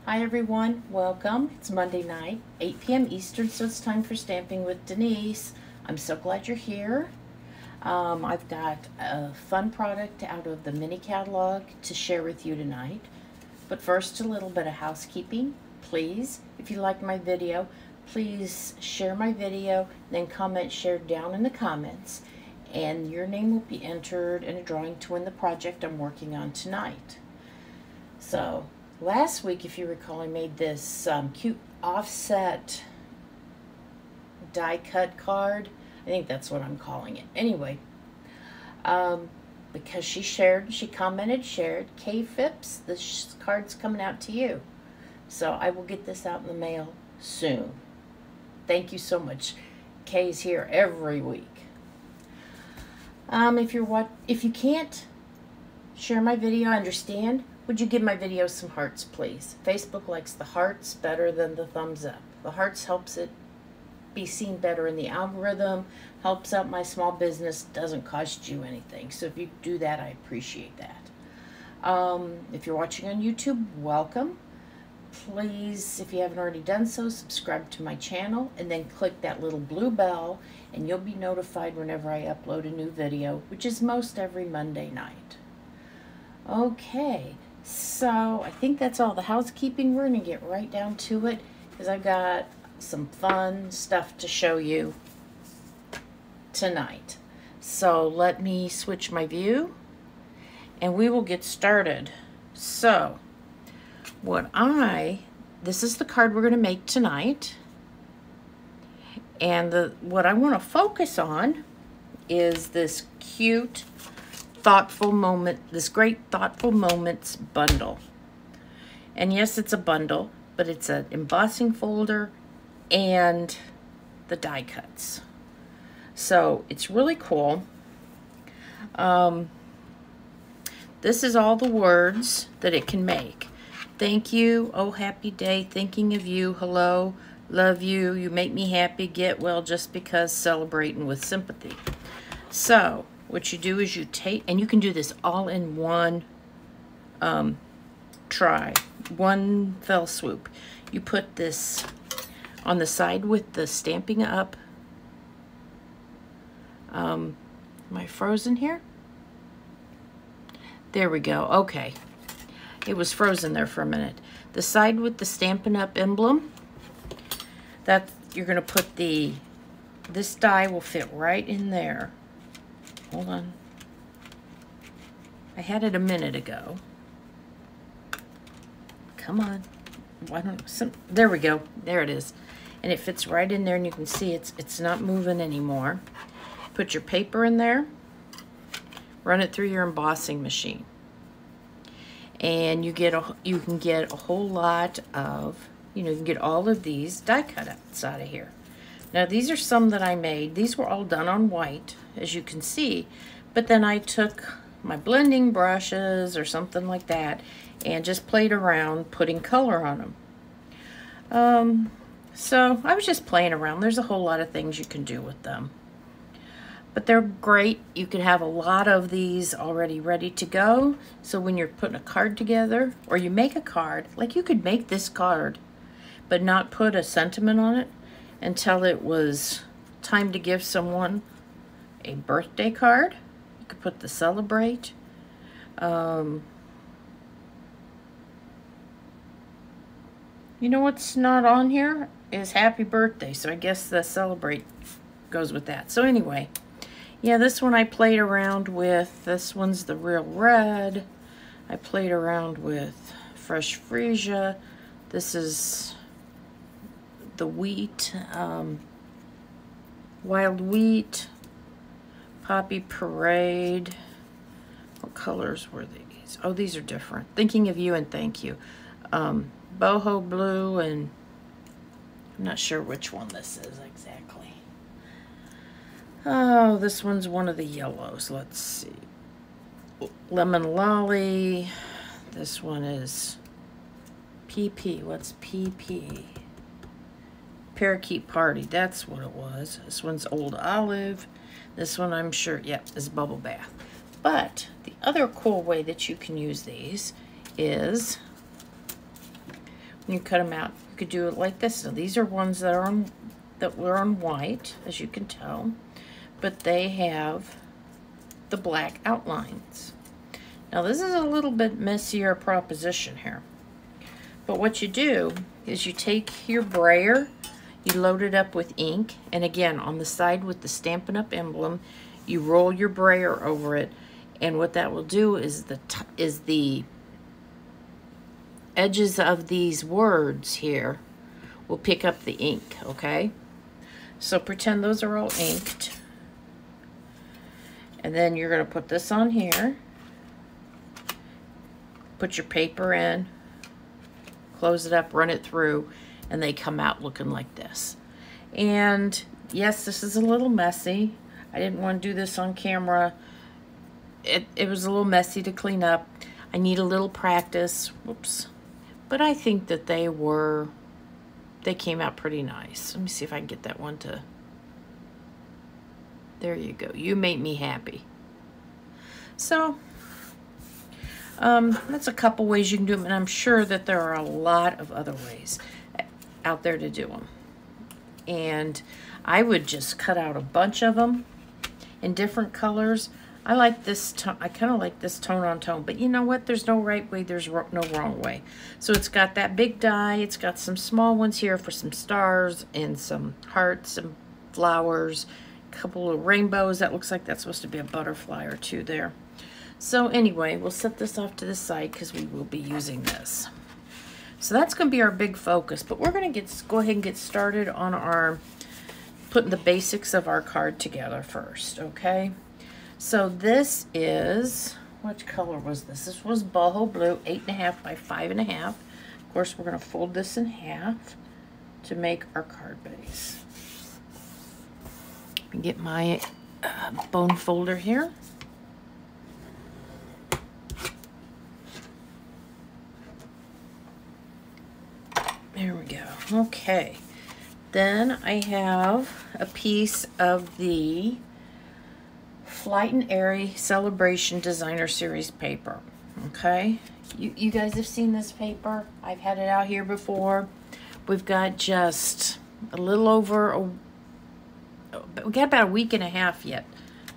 Hi everyone, welcome. It's Monday night, 8 p.m. Eastern, so it's time for Stamping with Denise. I'm so glad you're here. I've got a fun product out of the mini catalog to share with you tonight. But first, a little bit of housekeeping. Please, if you like my video, please share my video, then comment, share down in the comments, and your name will be entered in a drawing to win the project I'm working on tonight. So, last week, if you recall, I made this cute offset die cut card. I think that's what I'm calling it. Anyway, because she commented, shared, Kay Phipps, this card's coming out to you. So I will get this out in the mail soon. Thank you so much. Kay's here every week. If you can't share my video, I understand. Would you give my video some hearts, please? Facebook likes the hearts better than the thumbs up. The hearts helps it be seen better in the algorithm, helps out my small business, doesn't cost you anything. So if you do that, I appreciate that. If you're watching on YouTube, welcome. Please, if you haven't already done so, subscribe to my channel and then click that little blue bell and you'll be notified whenever I upload a new video, which is most every Monday night. Okay, so I think that's all the housekeeping. We're going to get right down to it because I've got some fun stuff to show you tonight. So let me switch my view and we will get started. So this is the card we're going to make tonight, and what I want to focus on is this cute thoughtful moment, this great thoughtful moments bundle. And yes, it's a bundle, but it's an embossing folder and the die cuts. So it's really cool. This is all the words that it can make. Thank you, oh happy day, thinking of you, hello, love you, you make me happy, get well just because, celebrating with sympathy. So what you do is you take, and you can do this all in one try, one fell swoop. You put this on the side with the Stampin' Up. Am I frozen here? There we go. Okay. It was frozen there for a minute. The side with the Stampin' Up emblem, that you're going to put this die will fit right in there. Hold on. I had it a minute ago. Come on. Why don't there we go. There it is. And it fits right in there, and you can see it's not moving anymore. Put your paper in there. Run it through your embossing machine. And you can get a whole lot of, you can get all of these die cutouts out of here. Now these are some that I made. These were all done on white, as you can see. But then I took my blending brushes or something like that and just played around putting color on them. So I was just playing around. There's a whole lot of things you can do with them. But they're great. You can have a lot of these already ready to go. So when you're putting a card together, or you make a card, like you could make this card, but not put a sentiment on it until it was time to give someone a birthday card. You could put the celebrate. You know what's not on here is happy birthday. So I guess the celebrate goes with that. So anyway. Yeah, this one I played around with. This one's the real red. I played around with fresh freesia. This is the wheat, wild wheat, poppy parade. What colors were these? Oh, these are different. Thinking of you and thank you. Boho blue, and I'm not sure which one this is exactly. Oh, this one's one of the yellows. Let's see. Lemon Lolly. This one is PP. What's PP? Parakeet Party. That's what it was. This one's Old Olive. This one, I'm sure, yep, is Bubble Bath. But the other cool way that you can use these is and you cut them out. You could do it like this. Now these are ones that were on white, as you can tell, but they have the black outlines. Now this is a little bit messier proposition here, but what you do is you take your brayer, you load it up with ink, and again on the side with the Stampin' Up! Emblem, you roll your brayer over it, and what that will do is the edges of these words here will pick up the ink, okay? So pretend those are all inked. And then you're going to put this on here. Put your paper in. Close it up, run it through, and they come out looking like this. And yes, this is a little messy. I didn't want to do this on camera. It was a little messy to clean up. I need a little practice. Whoops. But I think that they came out pretty nice. Let me see if I can get that one to... There you go. You made me happy. So, that's a couple ways you can do them, and I'm sure that there are a lot of other ways out there to do them. And I would just cut out a bunch of them in different colors. I like this tone. I kind of like this tone on tone, but you know what? There's no right way. There's no wrong way. So it's got that big die. It's got some small ones here for some stars and some hearts and flowers. Couple of rainbows. That looks like that's supposed to be a butterfly or two there. So anyway, we'll set this off to the side because we will be using this. So that's going to be our big focus, but we're going to go ahead and get started on our putting the basics of our card together first, okay? So this is, what color was this? This was Boho Blue, 8.5 by 5.5. Of course, we're going to fold this in half to make our card base. Get my bone folder here. There we go. Okay. Then I have a piece of the Flight and Airy Celebration Designer Series paper. Okay. You guys have seen this paper. I've had it out here before. We've got just a little over we got about a week and a half yet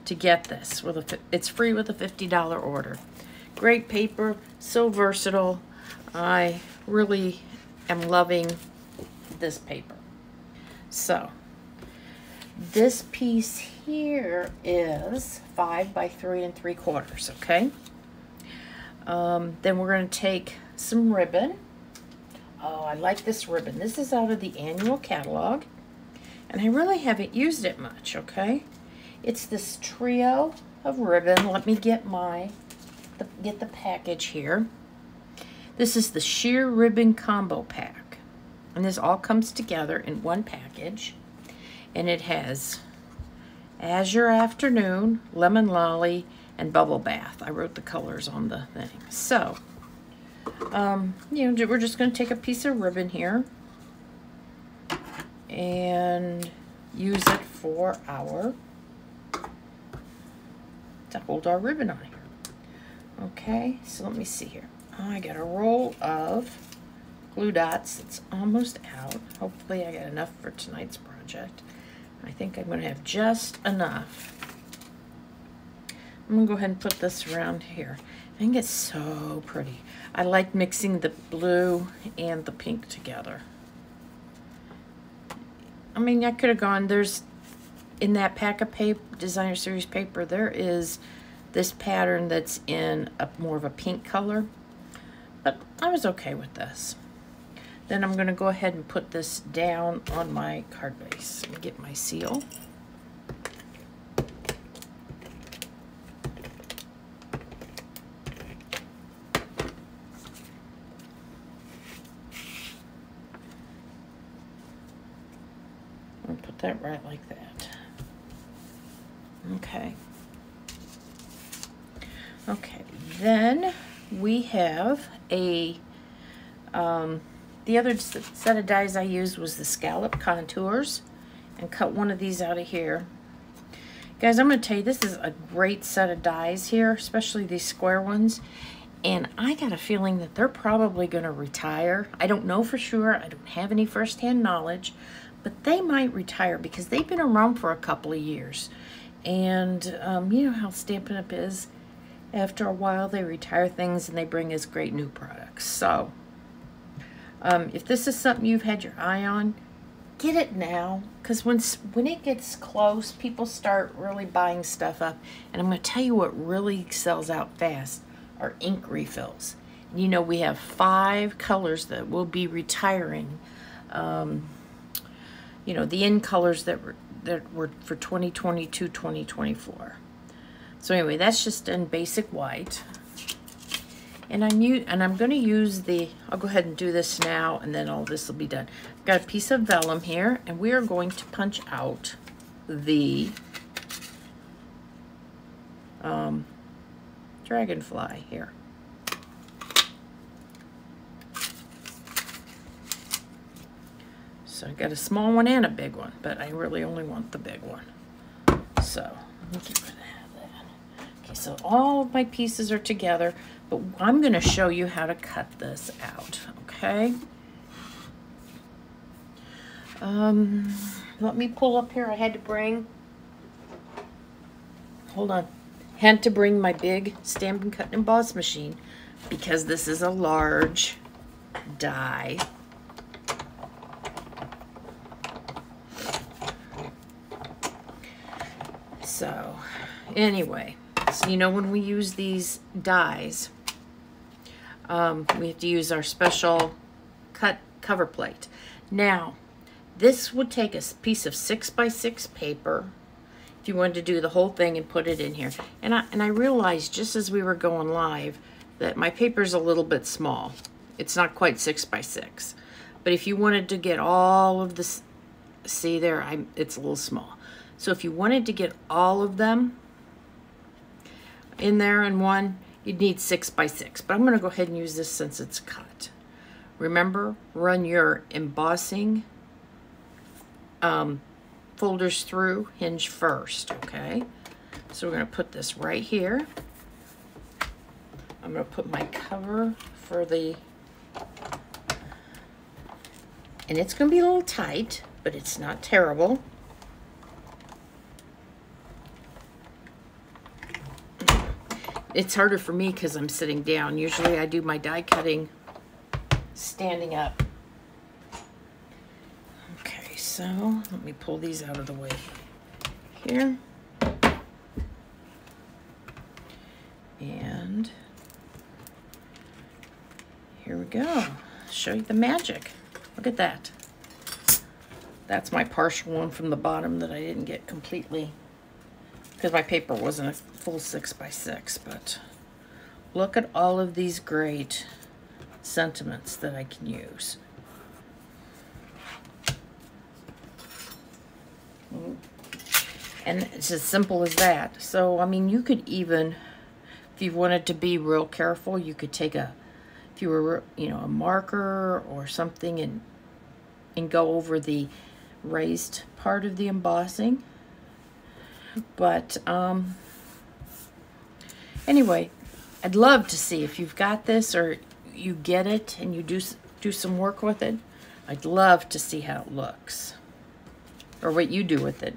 to get this. It's free with a $50 order. Great paper, so versatile. I really am loving this paper. So this piece here is 5 by 3 3/4, okay? Then we're going to take some ribbon. Oh, I like this ribbon. This is out of the annual catalog. And I really haven't used it much, okay? It's this trio of ribbon. Let me get the package here. This is the sheer ribbon combo pack. And this all comes together in one package. And it has Azure Afternoon, Lemon Lolly, and Bubble Bath. I wrote the colors on the thing. So, we're just going to take a piece of ribbon here and use it for to hold our ribbon on here. Okay, so let me see here. I got a roll of glue dots. It's almost out. Hopefully I got enough for tonight's project. I think I'm going to have just enough. I'm going to go ahead and put this around here. I think it's so pretty. I like mixing the blue and the pink together. I mean, I could have gone, in that pack of paper, Designer Series paper, there is this pattern that's in more of a pink color, but I was okay with this. Then I'm going to go ahead and put this down on my card base and get my seal. That right like that. Okay. Okay, then we have the other set of dies I used was the Scalloped Contours, and cut one of these out of here. Guys, I'm going to tell you, this is a great set of dies here, especially these square ones. And I got a feeling that they're probably going to retire. I don't know for sure. I don't have any firsthand knowledge, but they might retire because they've been around for a couple of years. And you know how Stampin' Up! Is. After a while, they retire things and they bring us great new products. So, if this is something you've had your eye on, get it now. Because when it gets close, people start really buying stuff up. And I'm going to tell you what really sells out fast are ink refills. You know, we have 5 colors that will be retiring. You know, the end colors that were for 2022, 2024. So anyway, that's just in basic white. And I'm going to use the, I'll go ahead and do this now, and then all this will be done. I've got a piece of vellum here, and we are going to punch out the Dragonfly here. So I got a small one and a big one, but I really only want the big one. So let me get rid of that. Okay, so all of my pieces are together, but I'm going to show you how to cut this out, okay? Let me pull up here. I had to bring, hold on. Had to bring my big stamp and cut and emboss machine because this is a large die. So anyway, so you know when we use these dies, we have to use our special cut cover plate. Now, this would take a piece of 6x6 paper if you wanted to do the whole thing and put it in here. And I realized just as we were going live that my paper's a little bit small. It's not quite 6x6. But if you wanted to get all of this, see there, it's a little small. So if you wanted to get all of them in there in one, you'd need 6x6. But I'm going to go ahead and use this since it's cut. Remember, run your embossing folders through hinge first, okay? So we're going to put this right here. I'm going to put my cover for the, and it's going to be a little tight, but it's not terrible. It's harder for me because I'm sitting down. Usually I do my die cutting standing up. Okay, so let me pull these out of the way here. And here we go. Show you the magic. Look at that. That's my partial one from the bottom that I didn't get completely because my paper wasn't a full 6x6, but look at all of these great sentiments that I can use. And it's as simple as that. So, I mean, you could even, if you wanted to be real careful, you could take a, if you were, you know, a marker or something and go over the raised part of the embossing. But anyway, I'd love to see if you've got this or you get it and you do some work with it. I'd love to see how it looks or what you do with it.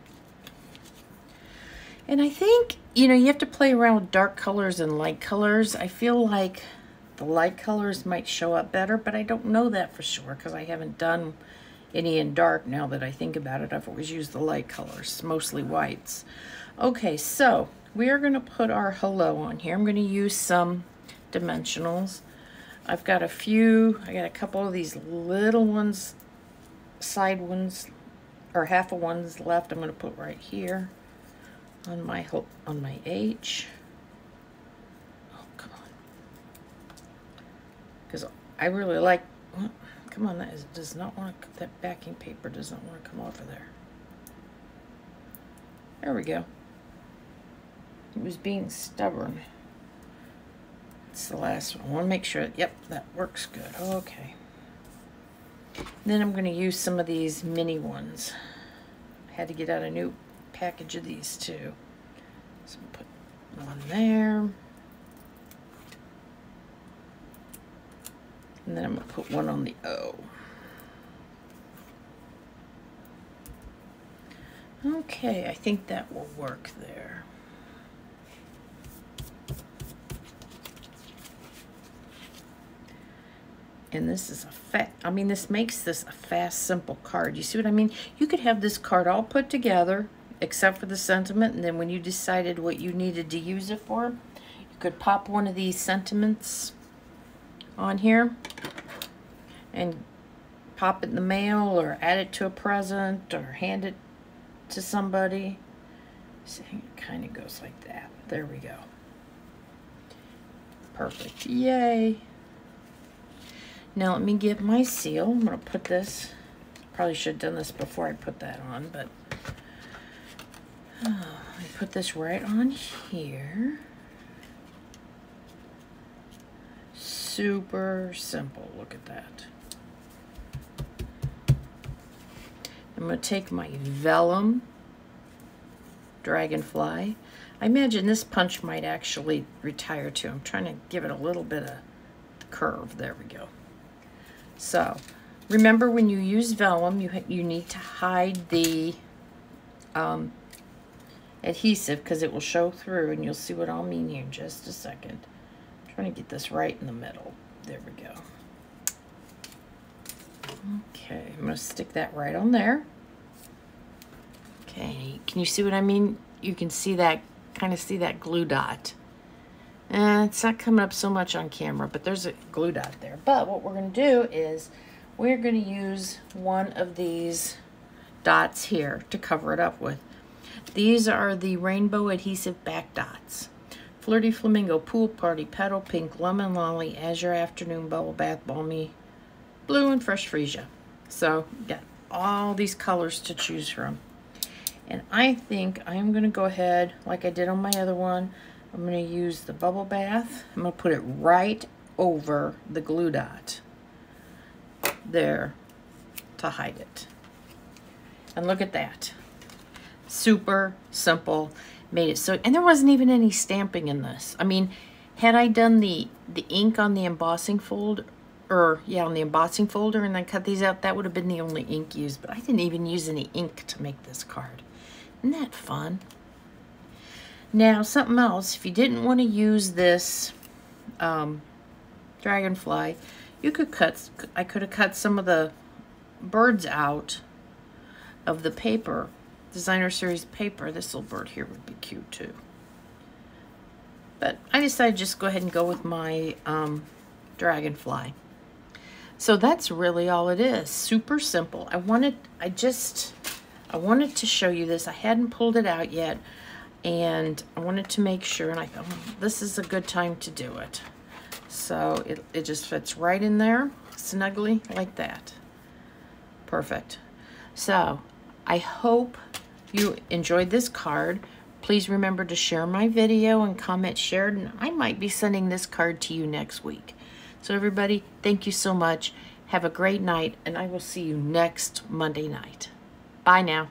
And I think, you know, you have to play around with dark colors and light colors. I feel like the light colors might show up better, but I don't know that for sure because I haven't done any in dark now that I think about it. I've always used the light colors, mostly whites. Okay, so we are going to put our hello on here. I'm going to use some dimensionals. I've got a few, I got a couple of these little ones, side ones, or half of ones left. I'm going to put right here on my H. Oh, come on. Because I really like, come on, that does not want to, that backing paper does not want to come off of there. There we go. It was being stubborn. It's the last one. I want to make sure, yep, that works good. Okay. And then I'm going to use some of these mini ones. I had to get out a new package of these too. So I'll put one there. And then I'm going to put one on the O. Okay, I think that will work there. And this is this makes this a fast, simple card. You see what I mean? You could have this card all put together, except for the sentiment, and then when you decided what you needed to use it for, you could pop one of these sentiments on here and pop it in the mail or add it to a present or hand it to somebody. See, it kind of goes like that. There we go. Perfect. Yay. Now let me get my seal. I'm going to put this, probably should have done this before I put that on, but I put this right on here. Super simple. Look at that. I'm going to take my Vellum Dragonfly. I imagine this punch might actually retire too. I'm trying to give it a little bit of curve. There we go. So, remember when you use vellum, you need to hide the adhesive because it will show through, and you'll see what I'll mean here in just a second. I'm trying to get this right in the middle. There we go. Okay, I'm going to stick that right on there. Okay, can you see what I mean? You can see that, kind of see that glue dot. It's not coming up so much on camera, but there's a glue dot there. But what we're going to do is we're going to use one of these dots here to cover it up with. These are the rainbow adhesive back dots. Flirty Flamingo, Pool Party, Petal Pink, Lemon Lolly, Azure Afternoon, Bubble Bath, Balmy Blue, and Fresh Freesia. So you got all these colors to choose from. And I think I'm going to go ahead, like I did on my other one, I'm going to use the bubble bath. I'm going to put it right over the glue dot there to hide it. And look at that. Super simple. Made it so, and there wasn't even any stamping in this. I mean, had I done the ink on the embossing folder, on the embossing folder, and I cut these out, that would have been the only ink used. But I didn't even use any ink to make this card. Isn't that fun? Now, something else, if you didn't want to use this Dragonfly, you could I could have cut some of the birds out of the paper, designer series paper. This little bird here would be cute too. But I decided to just go ahead and go with my Dragonfly. So that's really all it is. Super simple. I wanted to show you this. I hadn't pulled it out yet. And I wanted to make sure, and I thought, this is a good time to do it. So it just fits right in there, snugly, like that. Perfect. So I hope you enjoyed this card. Please remember to share my video and comment shared, and I might be sending this card to you next week. So everybody, thank you so much. Have a great night, and I will see you next Monday night. Bye now.